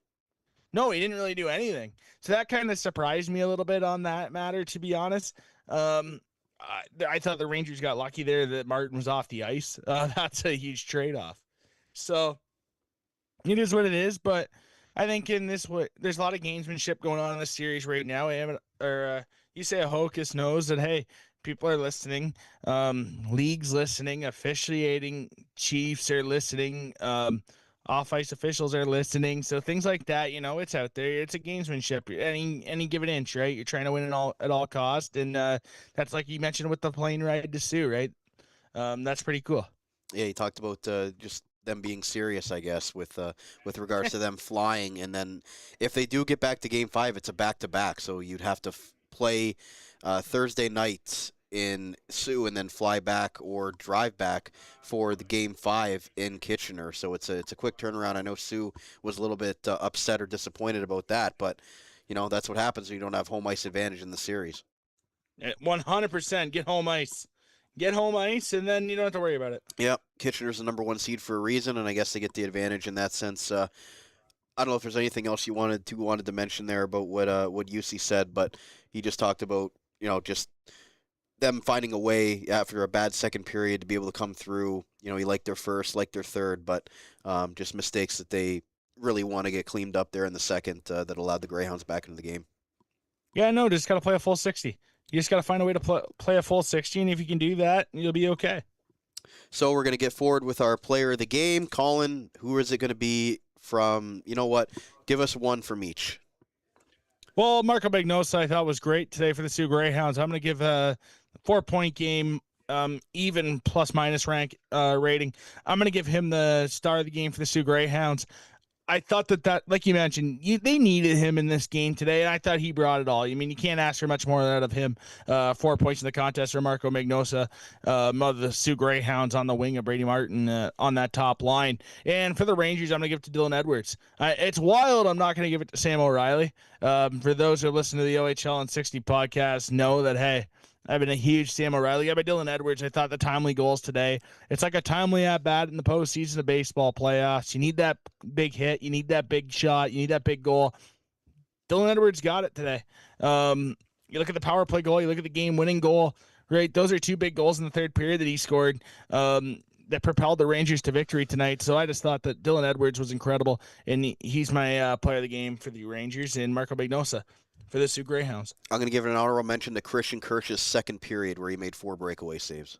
Speaker 1: No, he didn't really do anything. So that kind of surprised me a little bit on that matter, to be honest. I thought the Rangers got lucky there that Martin was off the ice. That's a huge trade-off. So it is what it is, but I think there's a lot of gamesmanship going on in this series right now. You say Ahokas knows that, hey, people are listening. League's listening. Officiating Chiefs are listening. Off-ice officials are listening. So things like that, it's out there. It's a gamesmanship. Any given inch, right? You're trying to win at all cost. And that's like you mentioned with the plane ride to Soo, right? That's pretty cool.
Speaker 2: Yeah, he talked about just them being serious, I guess, with regards to them flying. And then if they do get back to Game 5, it's a back-to-back. So you'd have to play Thursday night in Soo and then fly back or drive back for the Game 5 in Kitchener. So it's a quick turnaround. I know Soo was a little bit upset or disappointed about that, but that's what happens when you don't have home ice advantage in the series.
Speaker 1: 100% get home ice. Get home ice, and then you don't have to worry about it.
Speaker 2: Yep, Kitchener's the number 1 seed for a reason, and I guess they get the advantage in that sense. I don't know if there's anything else you wanted to mention there about what Jussi said, but he just talked about just them finding a way after a bad second period to be able to come through. He liked their first, liked their third, but just mistakes that they really want to get cleaned up there in the second that allowed the Greyhounds back into the game.
Speaker 1: Yeah, no, just got to play a full 60. You just got to find a way to play a full 60, and if you can do that, you'll be okay.
Speaker 2: So we're going to get forward with our player of the game. Colin, who is it going to be from, give us one from each.
Speaker 1: Well, Marco Magnosa I thought was great today for the Soo Greyhounds. I'm going to give a 4-point game, even plus-minus rank rating. I'm going to give him the star of the game for the Soo Greyhounds. I thought that like you mentioned, they needed him in this game today, and I thought he brought it all. I mean, you can't ask for much more out of him. 4 points in the contest for Marco Magnosa, of the Soo Greyhounds on the wing of Brady Martin on that top line. And for the Rangers, I'm going to give it to Dylan Edwards. It's wild. I'm not going to give it to Sam O'Reilly. For those who listen to the OHL and 60 podcast, know that, hey, I've been a huge Sam O'Reilly guy. By Dylan Edwards, I thought the timely goals today. It's like a timely at-bat in the postseason of baseball playoffs. You need that big hit. You need that big shot. You need that big goal. Dylan Edwards got it today. You look at the power play goal. You look at the game-winning goal. Right, those are 2 big goals in the third period that he scored that propelled the Rangers to victory tonight. So I just thought that Dylan Edwards was incredible, and he's my player of the game for the Rangers, and Marco Magnosa for the Soo Greyhounds.
Speaker 2: I'm going to give an honorable mention to Christian Kirsch's second period where he made 4 breakaway saves.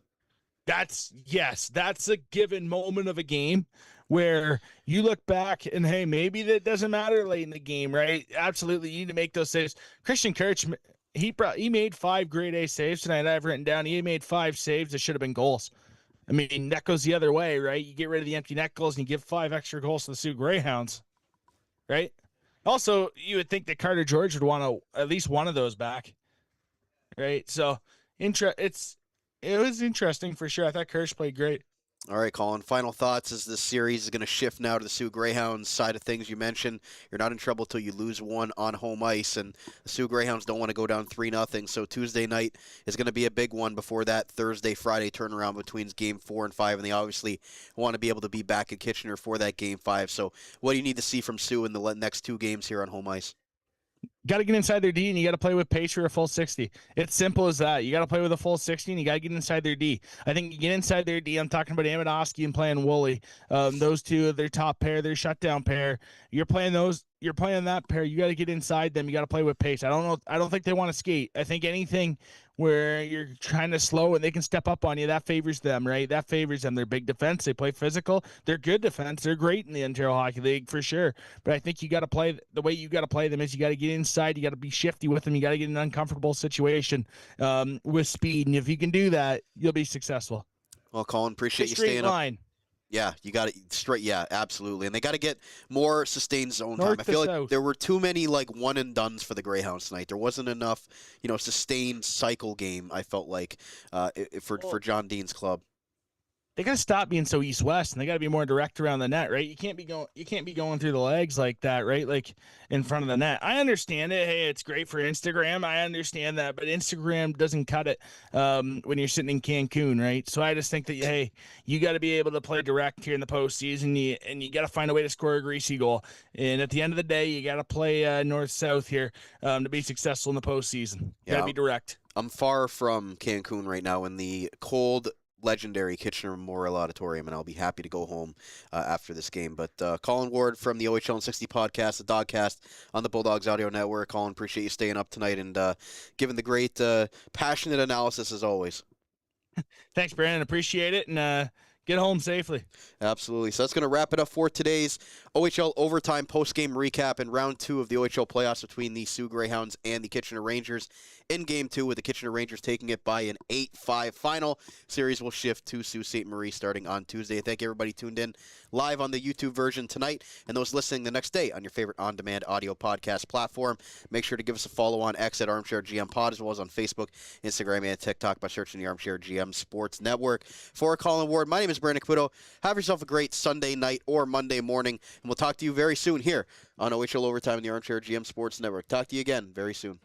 Speaker 1: That's a given moment of a game where you look back and, hey, maybe that doesn't matter late in the game, right? Absolutely, you need to make those saves. Christian Kirsch, he made 5 grade A saves tonight. I've written down he made 5 saves that should have been goals. I mean, that goes the other way, right? You get rid of the empty net goals and you give 5 extra goals to the Soo Greyhounds, right? Also, you would think that Carter George would want at least one of those back, right? So, it was interesting for sure. I thought Kirsch played great.
Speaker 2: All right, Colin, final thoughts as this series is going to shift now to the Soo Greyhounds side of things. You mentioned you're not in trouble till you lose one on home ice, and the Soo Greyhounds don't want to go down 3-0. So Tuesday night is going to be a big one before that Thursday, Friday turnaround between Game 4 and 5, and they obviously want to be able to be back in Kitchener for that Game 5. So what do you need to see from Soo in the next 2 games here on home ice?
Speaker 1: Got to get inside their D, and you got to play with pace for a full 60. It's simple as that. You got to play with a full 60, and you got to get inside their D. I think you get inside their D. I'm talking about Amidowski and playing Woolley. Those two are their top pair, their shutdown pair. You're playing that pair. You got to get inside them. You got to play with pace. I don't think they want to skate. I think anything where you're trying to slow and they can step up on you, that favors them, right? That favors them. They're big defense. They play physical. They're good defense. They're great in the Ontario Hockey League for sure. But I think you got to play the way you got to play them is you got to get inside. You got to be shifty with them. You got to get in an uncomfortable situation with speed. And if you can do that, you'll be successful.
Speaker 2: Well, Colin, appreciate you staying up. Yeah, you got it straight. Yeah, absolutely. And they got to get more sustained zone time. I feel like there were too many one and dones for the Greyhounds tonight. There wasn't enough, sustained cycle game. I felt like for John Dean's club.
Speaker 1: They got to stop being so east-west, and they got to be more direct around the net, right? You can't be going through the legs like that, right? Like in front of the net. I understand it. Hey, it's great for Instagram. I understand that, but Instagram doesn't cut it when you're sitting in Cancun, right? So I just think that, hey, you got to be able to play direct here in the postseason, and you got to find a way to score a greasy goal. And at the end of the day, you got to play north-south here to be successful in the postseason. You got to be direct.
Speaker 2: I'm far from Cancun right now in the cold, legendary Kitchener Memorial Auditorium, and I'll be happy to go home after this game. But Colin Ward from the OHL 60 podcast, the Dogcast on the Bulldogs Audio Network. Colin, appreciate you staying up tonight and giving the great, passionate analysis as always.
Speaker 1: Thanks, Brandon. Appreciate it, and get home safely.
Speaker 2: Absolutely. So that's going to wrap it up for today's OHL Overtime post-game recap in Round 2 of the OHL playoffs between the Soo Greyhounds and the Kitchener Rangers. In Game 2, with the Kitchener Rangers taking it by an 8-5 final. Series will shift to Sault Ste. Marie starting on Tuesday. Thank everybody tuned in live on the YouTube version tonight, and those listening the next day on your favorite on-demand audio podcast platform. Make sure to give us a follow on X at Armchair GM Pod, as well as on Facebook, Instagram, and TikTok by searching the Armchair GM Sports Network. For Colin Ward, my name is Brandon Caputo. Have yourself a great Sunday night or Monday morning, and we'll talk to you very soon here on OHL Overtime in the Armchair GM Sports Network. Talk to you again very soon.